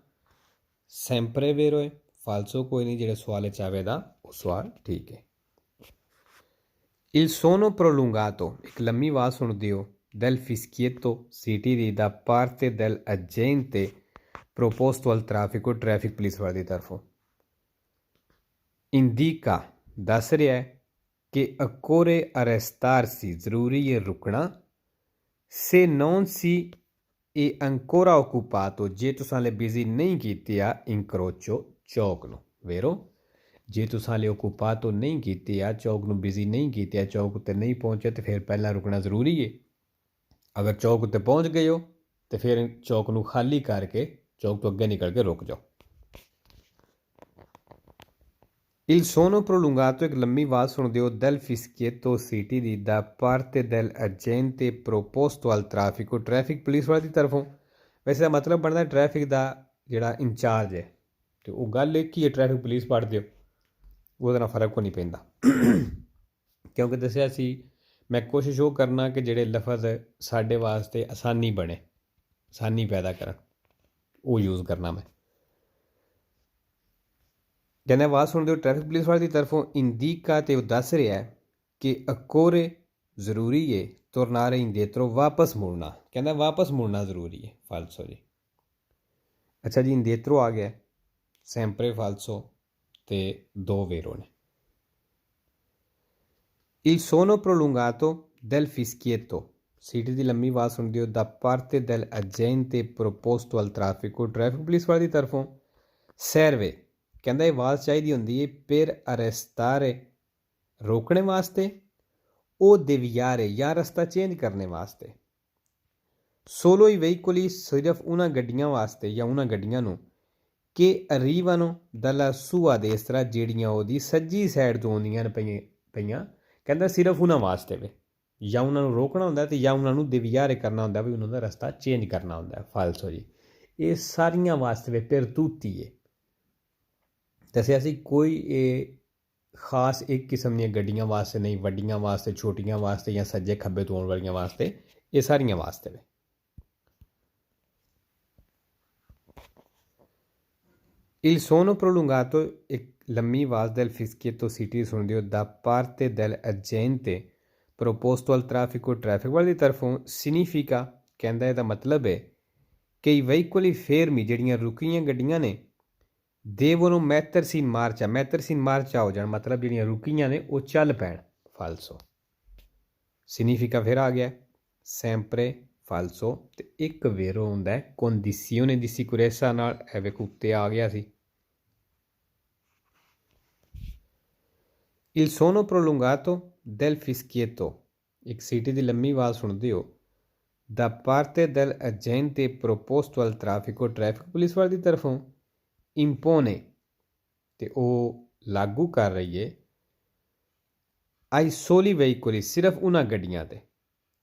ਸੈਂਪਰੇ ਵੇਰੋ ਹੈ, ਫਾਲਸੋ ਕੋਈ ਨਹੀਂ, ਜਿਹੜੇ ਸਵਾਲ 'ਚ ਆਵੇਗਾ ਉਹ ਸਵਾਲ ਠੀਕ ਹੈ। Il suono prolungato, ਇੱਕ ਲੰਮੀ ਆਵਾਜ਼ ਸੁਣਦੇ ਹੋ, del fischietto ਸੀਟੀ ਦੀ ਦਾ parte del agente proposto al traffico, traffic police ਵਾਲੇ ਦੀ ਤਰਫੋਂ। indica ਦੱਸ ਰਿਹਾ ਹੈ ਕਿ occorre arrestarsi, ਜ਼ਰੂਰੀ ਹੈ ਰੁਕਣਾ, se non si è ancora occupato, ਜੇ ਤੁਸੀਂ ਹਲੇ ਬਿਜ਼ੀ ਨਹੀਂ ਕੀਤੀ ਆ incrocio ਚੌਕ ਨੂੰ, ਵੇਰੋ ਜੇ ਤੁਸੀਂ ਹਲੇ ਓਕੂਪਾਤੋ ਨਹੀਂ ਕੀਤੀ ਆ, ਚੌਕ ਨੂੰ ਬਿਜ਼ੀ ਨਹੀਂ ਕੀਤੀ ਆ, ਚੌਕ ਉੱਤੇ ਨਹੀਂ ਪਹੁੰਚੇ, ਤਾਂ ਫਿਰ ਪਹਿਲਾਂ ਰੁਕਣਾ ਜ਼ਰੂਰੀ ਹੈ। ਅਗਰ ਚੌਕ ਉੱਤੇ ਪਹੁੰਚ ਗਏ ਹੋ ਤਾਂ ਫਿਰ ਚੌਕ ਨੂੰ ਖਾਲੀ ਕਰਕੇ ਚੌਕ ਤੋਂ ਅੱਗੇ ਨਿਕਲ ਕੇ ਰੁਕ ਜਾਓ। Il suono prolungato, ਇੱਕ ਲੰਮੀ ਆਵਾਜ਼ ਸੁਣਦੇ ਹੋ, del fischietto ਸੀਟੀ ਦੀ da parte del agente proposto al traffico, traffic police ਵਾਲੇ ਦੀ ਤਰਫੋਂ। ਵੈਸੇ ਦਾ ਮਤਲਬ ਬਣਦਾ ਟ੍ਰੈਫਿਕ ਦਾ ਜਿਹੜਾ ਇੰਚਾਰਜ ਹੈ, ਅਤੇ ਉਹ ਗੱਲ ਇੱਕ ਹੀ ਹੈ, ਟ੍ਰੈਫਿਕ ਪੁਲਿਸ ਪੜ੍ਹਦੇ ਹੋ ਉਹਦੇ ਨਾਲ ਫਰਕ ਕੋਈ ਨਹੀਂ ਪੈਂਦਾ। ਕਿਉਂਕਿ ਦੱਸਿਆ ਸੀ ਮੈਂ ਕੋਸ਼ਿਸ਼ ਉਹ ਕਰਨਾ ਕਿ ਜਿਹੜੇ ਲਫ਼ਜ਼ ਸਾਡੇ ਵਾਸਤੇ ਆਸਾਨੀ ਬਣੇ, ਆਸਾਨੀ ਪੈਦਾ ਕਰਨ, ਉਹ ਯੂਜ਼ ਕਰਨਾ ਮੈਂ। ਕਹਿੰਦੇ ਆਵਾਜ਼ ਸੁਣਦੇ ਹੋ ਟ੍ਰੈਫਿਕ ਪੁਲਿਸ ਵਾਲੇ ਦੀ ਤਰਫੋਂ, ਇੰਡੀਕਾ ਤੇ ਉਹ ਦੱਸ ਰਿਹਾ ਕਿ ਅਕੋਰੇ ਜ਼ਰੂਰੀ ਹੈ, ਤੁਰਨਾਰੇ ਇੰਡੇਤਰੋ ਵਾਪਸ ਮੁੜਨਾ, ਕਹਿੰਦਾ ਵਾਪਸ ਮੁੜਨਾ ਜ਼ਰੂਰੀ ਹੈ, ਫਾਲਸੋ ਜੀ। ਅੱਛਾ ਜੀ, ਇੰਡੇਤਰੋ ਆ ਗਿਆ, ਸੈਂਪਰੇ ਫਾਲਸੋ ਤੇ ਦੋ ਵੇਰੋ ਨੇ। Il suono prolungato del fischietto, ਸੀਟੀ ਦੀ ਲੰਮੀ ਆਵਾਜ਼ ਸੁਣਦੇ ਹੋ, da parte del agente proposto al traffico, traffic police ਵਾਲੇ ਦੀ ਤਰਫੋਂ। serve, ਕਹਿੰਦਾ ਇਹ ਆਵਾਜ਼ ਚਾਹੀਦੀ ਹੁੰਦੀ ਹੈ per arrestare, ਰੋਕਣੇ ਵਾਸਤੇ, o deviare, ਜਾਂ ਰਸਤਾ ਚੇਂਜ ਕਰਨੇ ਵਾਸਤੇ। solo i veicoli, ਸਿਰਫ ਉਹਨਾਂ ਗੱਡੀਆਂ ਵਾਸਤੇ ਜਾਂ ਉਹਨਾਂ ਗੱਡੀਆਂ ਨੂੰ, ਕਿ arrivano dalla sua destra, ਜਿਹੜੀਆਂ ਉਹਦੀ ਸੱਜੀ ਸਾਈਡ ਤੋਂ ਆਉਂਦੀਆਂ ਪਈਆਂ, ਕਹਿੰਦਾ ਸਿਰਫ ਉਹਨਾਂ ਵਾਸਤੇ ਵੇ, ਜਾਂ ਉਹਨਾਂ ਨੂੰ ਰੋਕਣਾ ਹੁੰਦਾ ਅਤੇ ਜਾਂ ਉਹਨਾਂ ਨੂੰ ਦਿਵਿਆਰੇ ਕਰਨਾ ਹੁੰਦਾ, ਵੀ ਉਹਨਾਂ ਦਾ ਰਸਤਾ ਚੇਂਜ ਕਰਨਾ ਹੁੰਦਾ। ਫਾਲਸੋ ਜੀ, ਇਹ ਸਾਰੀਆਂ ਵਾਸਤੇ ਵੇ, per tutti ਹੈ। ਦੱਸਿਆ ਸੀ ਕੋਈ ਇਹ ਖਾਸ ਇੱਕ ਕਿਸਮ ਦੀਆਂ ਗੱਡੀਆਂ ਵਾਸਤੇ ਨਹੀਂ, ਵੱਡੀਆਂ ਵਾਸਤੇ, ਛੋਟੀਆਂ ਵਾਸਤੇ, ਜਾਂ ਸੱਜੇ ਖੱਬੇ ਤੋਂ ਆਉਣ ਵਾਲੀਆਂ ਵਾਸਤੇ, ਇਹ ਸਾਰੀਆਂ ਵਾਸਤੇ ਵੇ। Il suono prolungato, ਇੱਕ ਲੰਮੀ ਆਵਾਜ਼ del fischietto ਸੀਟੀ ਸੁਣਦੇ ਹੋ, da parte del agente proposto al traffico, traffic ਵਾਲੇ ਦੀ ਤਰਫੋਂ। significa, ਕਹਿੰਦਾ ਇਹਦਾ ਮਤਲਬ ਹੈ ਕਿ i veicoli fermi, ਜਿਹੜੀਆਂ ਰੁਕੀਆਂ ਗੱਡੀਆਂ ਨੇ, devono mettersi in marcia, mettersi in marcia ਹੋ ਜਾਣ, ਮਤਲਬ ਜਿਹੜੀਆਂ ਰੁਕੀਆਂ ਨੇ ਉਹ ਚੱਲ ਪੈਣ, ਫਾਲਸੋ। significa ਫਿਰ ਆ ਗਿਆ sempre ਫਾਲਸੋ, ਤੇ ਇੱਕ ਵੇਰੋ ਹੁੰਦਾ ਹੈ condizione di sicurezza ਨਾਲ, ਐਵੇਂ ਉੱਤੇ ਆ ਗਿਆ ਸੀ। Il suono prolungato del fischietto, ਇੱਕ ਸੀਟੀ ਦੀ ਲੰਮੀ ਆਵਾਜ਼ ਸੁਣਦੇ ਹੋ, da parte del agente proposto al traffico, traffic police ਵਾਲੇ ਦੀ ਤਰਫੋਂ। impone, ਤੇ ਉਹ ਲਾਗੂ ਕਰ ਰਹੀ ਹੈ, ai soli veicoli, ਸਿਰਫ ਉਹਨਾਂ ਗੱਡੀਆਂ 'ਤੇ,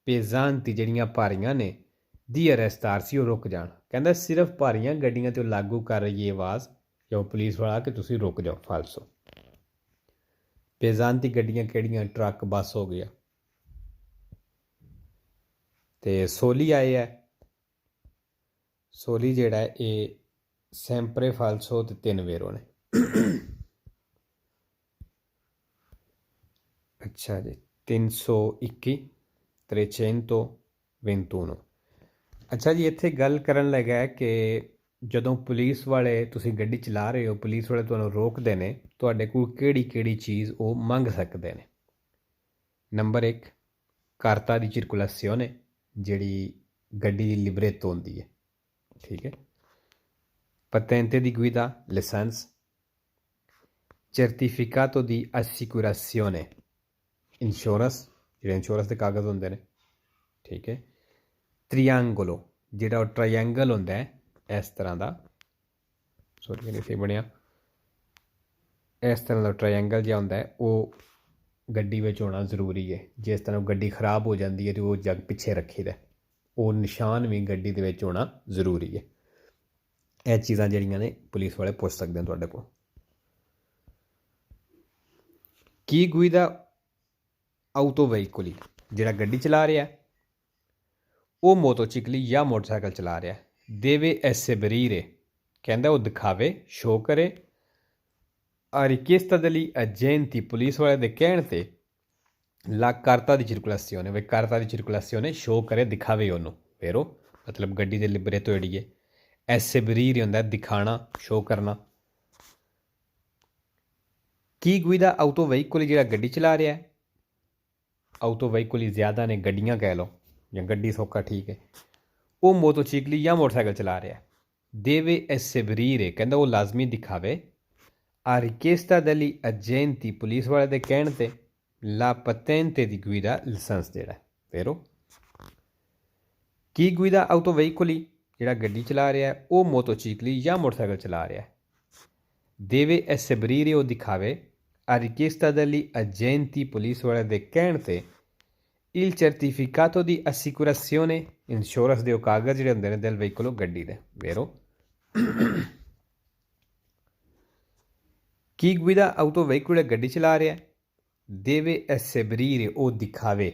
pesanti, ਜਿਹੜੀਆਂ ਭਾਰੀਆਂ ਨੇ, di arrestarsi, ਉਹ ਰੁਕ ਜਾਣ। ਕਹਿੰਦਾ ਸਿਰਫ ਭਾਰੀਆਂ ਗੱਡੀਆਂ 'ਤੇ ਉਹ ਲਾਗੂ ਕਰ ਰਹੀ ਹੈ ਆਵਾਜ਼, ਜਾਂ ਉਹ ਪੁਲਿਸ ਵਾਲਾ, ਕਿ ਤੁਸੀਂ ਰੁਕ ਜਾਓ, ਫਾਲਸੋ। pesanti ਗੱਡੀਆਂ ਕਿਹੜੀਆਂ? ਟਰੱਕ, ਬੱਸ ਹੋ ਗਿਆ। ਤੇ ਸੋਲੀ ਆਏ ਹੈ, ਸੋਲੀ ਜਿਹੜਾ ਇਹ ਸੈਂਪਰੇ ਫਾਲਸੋ ਤੇ ਤਿੰਨ ਵੇਰੋ ਨੇ। ਅੱਛਾ ਜੀ, 321, 321। ਅੱਛਾ ਜੀ, ਇੱਥੇ ਗੱਲ ਕਰਨ ਲੱਗਾ ਕਿ ਜਦੋਂ ਪੁਲਿਸ ਵਾਲੇ, ਤੁਸੀਂ ਗੱਡੀ ਚਲਾ ਰਹੇ ਹੋ, ਪੁਲਿਸ ਵਾਲੇ ਤੁਹਾਨੂੰ ਰੋਕਦੇ ਨੇ, ਤੁਹਾਡੇ ਕੋਲ ਕਿਹੜੀ ਕਿਹੜੀ ਚੀਜ਼ ਉਹ ਮੰਗ ਸਕਦੇ ਨੇ। ਨੰਬਰ 1, ਕਾਰਤਾ ਦੀ ਚਿਰਕੁਲਾਸਿਓਨੇ, ਜਿਹੜੀ ਗੱਡੀ ਦੀ ਲਿਬਰੇਤੋ ਹੁੰਦੀ ਹੈ, ਠੀਕ ਹੈ। patente di guida, license, certificato di assicurazione, insurance, ਜਿਹੜੇ ਇੰਸ਼ੋਰੈਂਸ ਦੇ ਕਾਗਜ਼ ਹੁੰਦੇ ਨੇ, ਠੀਕ ਹੈ। triangolo, ਜਿਹੜਾ ਉਹ ਟਰਾਇੰਗਲ ਹੁੰਦਾ ਹੈ ਇਸ ਤਰ੍ਹਾਂ ਦਾ, ਸੋਰੀ ਨਹੀਂ ਸੀ ਬਣਿਆ, ਇਸ ਤਰ੍ਹਾਂ ਦਾ ਟਰਾਇੰਗਲ ਜਿਹਾ ਹੁੰਦਾ ਹੈ, ਉਹ ਗੱਡੀ ਵਿੱਚ ਹੋਣਾ ਜ਼ਰੂਰੀ ਹੈ। ਜਿਸ ਤਰ੍ਹਾਂ ਗੱਡੀ ਖਰਾਬ ਹੋ ਜਾਂਦੀ ਹੈ ਅਤੇ ਉਹ ਜਗ ਪਿੱਛੇ ਰੱਖੀਦਾ, ਉਹ ਨਿਸ਼ਾਨ ਵੀ ਗੱਡੀ ਦੇ ਵਿੱਚ ਹੋਣਾ ਜ਼ਰੂਰੀ ਹੈ। ਇਹ ਚੀਜ਼ਾਂ ਜਿਹੜੀਆਂ ਨੇ ਪੁਲਿਸ ਵਾਲੇ ਪੁੱਛ ਸਕਦੇ ਨੇ ਤੁਹਾਡੇ ਕੋਲ। ਕੀ guida autoveicoli ਜਿਹੜਾ ਗੱਡੀ ਚਲਾ ਰਿਹਾ ਉਹ ਮੋਟਰਸਾਈਕਲ ਜਾਂ ਮੋਟਰਸਾਈਕਲ ਚਲਾ ਰਿਹਾ deve essebrire ਕਹਿੰਦਾ ਉਹ ਦਿਖਾਵੇ ਸ਼ੋਅ ਕਰੇ a richiesta degli agenti police ਵਾਲੇ ਦੇ ਕਹਿਣ ਤੇ ਲਾ carta di circolazione ਵੀ carta di circolazione ਸ਼ੋਅ ਕਰੇ ਦਿਖਾਵੇ ਉਹਨੂੰ ਫਿਰ ਉਹ ਮਤਲਬ ਗੱਡੀ ਦੇ ਲਿਬਰੇਤੋ ਜਿਹੜੀ ਹੈ essebrire ਹੁੰਦਾ ਦਿਖਾਣਾ ਸ਼ੋਅ ਕਰਨਾ ਕੀ guida autoveicoli ਜਿਹੜਾ ਗੱਡੀ ਚਲਾ ਰਿਹਾ autoveicoli ਜ਼ਿਆਦਾ ਨੇ ਗੱਡੀਆਂ ਕਹਿ ਲਓ ਜਾਂ ਗੱਡੀ ਸੌਖਾ ਠੀਕ ਹੈ ਉਹ ਮੋਟਰਸਾਈਕਲ ਜਾਂ ਮੋਟਰਸਾਈਕਲ ਚਲਾ ਰਿਹਾ deve essebrire ਕਹਿੰਦਾ ਉਹ ਲਾਜ਼ਮੀ ਦਿਖਾਵੇ a richiesta degli agenti police ਵਾਲੇ ਦੇ ਕਹਿਣ ਤੇ la patente di guida licence ਜਿਹੜਾ ਫਿਰ ਉਹ ਕੀ guida autoveicoli ਜਿਹੜਾ ਗੱਡੀ ਚਲਾ ਰਿਹਾ ਉਹ ਮੋਟਰਸਾਈਕਲ ਜਾਂ ਮੋਟਰਸਾਈਕਲ ਚਲਾ ਰਿਹਾ deve essebrire ਉਹ ਦਿਖਾਵੇ a richiesta degli agenti police ਵਾਲੇ ਦੇ ਕਹਿਣ ਤੇ il certificato di assicurazione insurance ਦੇ ਉਹ ਕਾਗਜ਼ ਜਿਹੜੇ ਹੁੰਦੇ ਨੇ del veicolo ਗੱਡੀ ਦੇ vero ਕੀ guida autoveicolo ਗੱਡੀ ਚਲਾ ਰਿਹਾ deve essebrire ਉਹ ਦਿਖਾਵੇ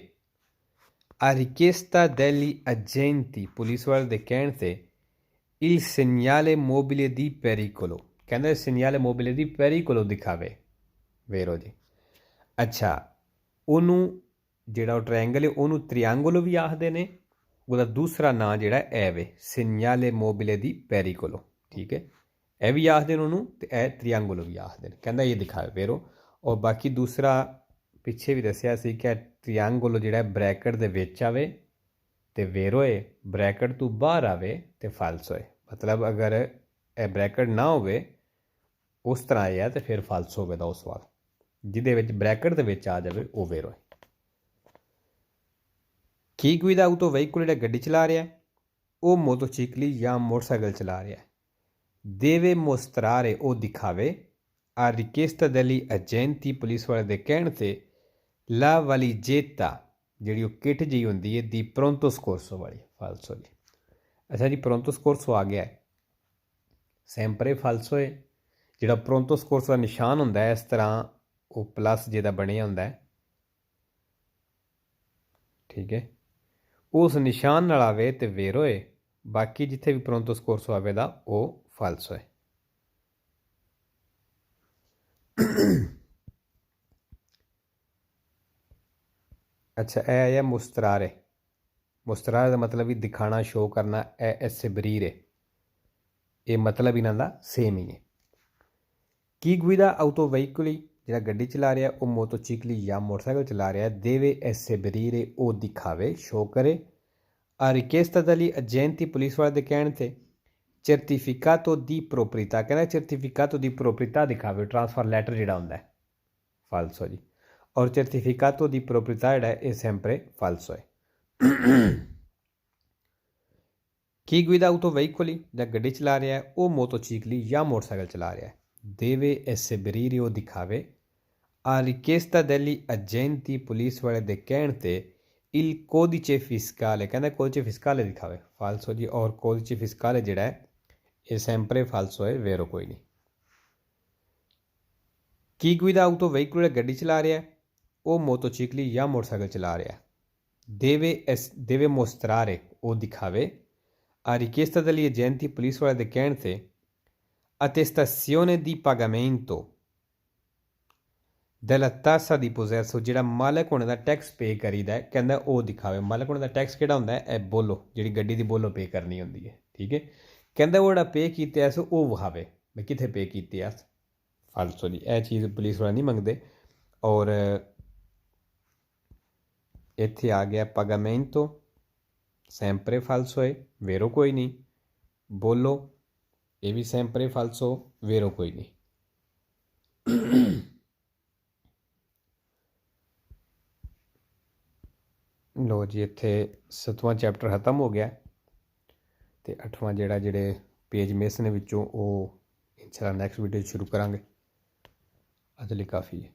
a richiesta degli agenti police ਵਾਲੇ ਦੇ ਕਹਿਣ ਤੇ il segnale mobile di pericolo ਕਹਿੰਦਾ segnale mobile di pericolo ਦਿਖਾਵੇ vero ਜੀ ਅੱਛਾ ਉਹਨੂੰ ਜਿਹੜਾ ਉਹ ਟ੍ਰਾਇੰਗਲ ਹੈ ਉਹਨੂੰ ਤ੍ਰਿਆਂਗੁਲੋ ਵੀ ਆਖਦੇ ਨੇ ਉਹਦਾ ਦੂਸਰਾ ਨਾਂ ਜਿਹੜਾ ਇਹ ਵੇ segnale mobile di pericolo ਠੀਕ ਹੈ ਇਹ ਵੀ ਆਖਦੇ ਨੇ ਉਹਨੂੰ ਅਤੇ ਇਹ ਤ੍ਰਿਆਂਗੁਲੋ ਵੀ ਆਖਦੇ ਨੇ ਕਹਿੰਦਾ ਇਹ ਦਿਖਾਵੇ ਵੈਰੋ ਔਰ ਬਾਕੀ ਦੂਸਰਾ ਪਿੱਛੇ ਵੀ ਦੱਸਿਆ ਸੀ ਕਿ ਤ੍ਰਿਆਂਗੁਲੋ ਜਿਹੜਾ ਬ੍ਰੈਕਟ ਦੇ ਵਿੱਚ ਆਵੇ ਅਤੇ ਵੈਰੋਏ ਬ੍ਰੈਕਟ ਤੋਂ ਬਾਹਰ ਆਵੇ ਅਤੇ ਫਾਲਸ ਹੋਏ ਮਤਲਬ ਅਗਰ ਇਹ ਬ੍ਰੈਕਟ ਨਾ ਹੋਵੇ ਉਸ ਤਰ੍ਹਾਂ ਇਹ ਹੈ ਅਤੇ ਫਿਰ ਫਾਲਸ ਹੋਵੇਗਾ ਉਹ ਸਵਾਲ ਜਿਹਦੇ ਵਿੱਚ ਬ੍ਰੈਕਟ ਦੇ ਵਿੱਚ ਆ ਜਾਵੇ ਉਹ ਵੈਰੋਏ ਕੀ guida autoveicolo ਜਿਹੜਾ ਗੱਡੀ ਚਲਾ ਰਿਹਾ ਉਹ ਮੋਟਰਸਾਈਕਲ ਜਾਂ ਮੋਟਰਸਾਈਕਲ ਚਲਾ ਰਿਹਾ deve mostrare ਉਹ ਦਿਖਾਵੇ a richiesta degli agenti police ਵਾਲੇ ਦੇ ਕਹਿਣ ਤੇ la valigetta ਜਿਹੜੀ ਉਹ ਕਿੱਟ ਜਿਹੀ ਹੁੰਦੀ ਹੈ ਦੀ pronto soccorso ਵਾਲੀ ਫਾਲਸੋ ਜੀ ਅੱਛਾ ਜੀ pronto soccorso ਆ ਗਿਆ sempre falso ਹੈ ਜਿਹੜਾ pronto soccorso ਦਾ ਨਿਸ਼ਾਨ ਹੁੰਦਾ ਹੈ ਇਸ ਤਰ੍ਹਾਂ ਉਹ ਪਲੱਸ ਜਿਹਦਾ ਬਣਿਆ ਹੁੰਦਾ ਹੈ ਠੀਕ ਹੈ ਉਸ ਨਿਸ਼ਾਨ ਨਾਲ ਆਵੇ ਤੇ ਵੈਰੋ ਹੈ ਬਾਕੀ ਜਿੱਥੇ ਵੀ pronto soccorso ਆਵੇਗਾ ਉਹ ਫਾਲਸੋ ਹੈ ਅੱਛਾ ਇਹ ਆਇਆ ਮੁਸਤਰਾਰੇ ਮੁਸਤਰਾਰੇ ਦਾ ਮਤਲਬ ਵੀ ਦਿਖਾਣਾ ਸ਼ੋਅ ਕਰਨਾ ਇਹ essebrire ਇਹ ਮਤਲਬ ਇਹਨਾਂ ਦਾ ਸੇਮ ਹੀ ਹੈ ਕੀ guida autoveicoli ਜਿਹੜਾ ਗੱਡੀ ਚਲਾ ਰਿਹਾ ਉਹ ਮੋਟਰਸਾਈਕਲ ਜਾਂ ਮੋਟਰਸਾਈਕਲ ਚਲਾ ਰਿਹਾ deve essebrire ਉਹ ਦਿਖਾਵੇ ਸ਼ੋਅ ਕਰੇ a richiesta degli agenti police ਵਾਲੇ ਦੇ ਕਹਿਣ ਤੇ certificato di proprietà ਕਹਿੰਦਾ certificato di proprietà ਦਿਖਾਵੇ ਟ੍ਰਾਂਸਫਰ ਲੈਟਰ ਜਿਹੜਾ ਹੁੰਦਾ ਹੈ ਫਾਲਸੋ ਜੀ ਔਰ certificato di proprietà ਜਿਹੜਾ ਇਹ sempre ਫਾਲਸੋ ਹੈ ਕੀ guida autoveicoli ਜਿਹੜਾ ਗੱਡੀ ਚਲਾ ਰਿਹਾ ਉਹ ਮੋਟਰਸਾਈਕਲ ਜਾਂ ਮੋਟਰਸਾਈਕਲ ਚਲਾ ਰਿਹਾ deve essebrire ਉਹ ਦਿਖਾਵੇ a richiesta degli agenti police ਵਾਲੇ ਦੇ ਕਹਿਣ ਤੇ il codice fiscale ਕਹਿੰਦਾ codice fiscale ਦਿਖਾਵੇ ਫਾਲਸੋ ਜੀ ਔਰ codice fiscale ਜਿਹੜਾ ਹੈ ਇਹ sempre ਫਾਲਸੋ ਹੈ ਵੈਰੋ ਕੋਈ ਨਹੀਂ ਕੀ guida autoveicolo ਗੱਡੀ ਚਲਾ ਰਿਹਾ ਉਹ ਮੋਟਰਸਾਈਕਲ ਜਾਂ ਮੋਟਰਸਾਈਕਲ ਚਲਾ ਰਿਹਾ deve mostrare ਉਹ ਦਿਖਾਵੇ a richiesta degli agenti police ਵਾਲੇ ਦੇ ਕਹਿਣ ਤੇ attestazione di pagamento della tassa di possesso ਜਿਹੜਾ ਮਾਲਕ ਹੋਣੇ ਦਾ ਟੈਕਸ ਪੇ ਕਰੀਦਾ ਹੈ ਕਹਿੰਦਾ ਉਹ ਦਿਖਾਵੇ ਮਾਲਕ ਹੋਣੇ ਦਾ ਟੈਕਸ ਕਿਹੜਾ ਹੁੰਦਾ ਹੈ ਇਹ ਬੋਲੋ ਜਿਹੜੀ ਗੱਡੀ ਦੀ ਬੋਲੋ ਪੇ ਕਰਨੀ ਹੁੰਦੀ ਹੈ ਠੀਕ ਹੈ ਕਹਿੰਦਾ ਉਹ ਜਿਹੜਾ ਪੇ ਕੀਤੇ ਐਸ ਉਹ ਵਿਖਾਵੇ ਵੀ ਕਿੱਥੇ ਪੇ ਕੀਤੇ ਐਸ ਫਾਲਸੋ ਜੀ ਇਹ ਚੀਜ਼ ਪੁਲਿਸ ਵਾਲੇ ਨਹੀਂ ਮੰਗਦੇ ਔਰ ਇੱਥੇ ਆ ਗਿਆ pagamento sempre falso ਹੈ ਵੈਰੋ ਕੋਈ ਨਹੀਂ ਬੋਲੋ ਇਹ ਵੀ sempre falso ਵੈਰੋ ਕੋਈ ਨਹੀਂ ਲੋ ਜੀ ਇੱਥੇ 7ਵਾਂ ਚੈਪਟਰ ਖਤਮ ਹੋ ਗਿਆ ਅਤੇ 8ਵਾਂ ਜਿਹੜੇ ਪੇਜ ਮਿਸ ਨੇ ਵਿੱਚੋਂ ਉਹ ਇਨਸ਼ਾਅੱਲਾ ਨੈਕਸਟ ਵੀਡੀਓ 'ਚ ਸ਼ੁਰੂ ਕਰਾਂਗੇ ਅੱਜ ਲਈ ਕਾਫੀ ਹੈ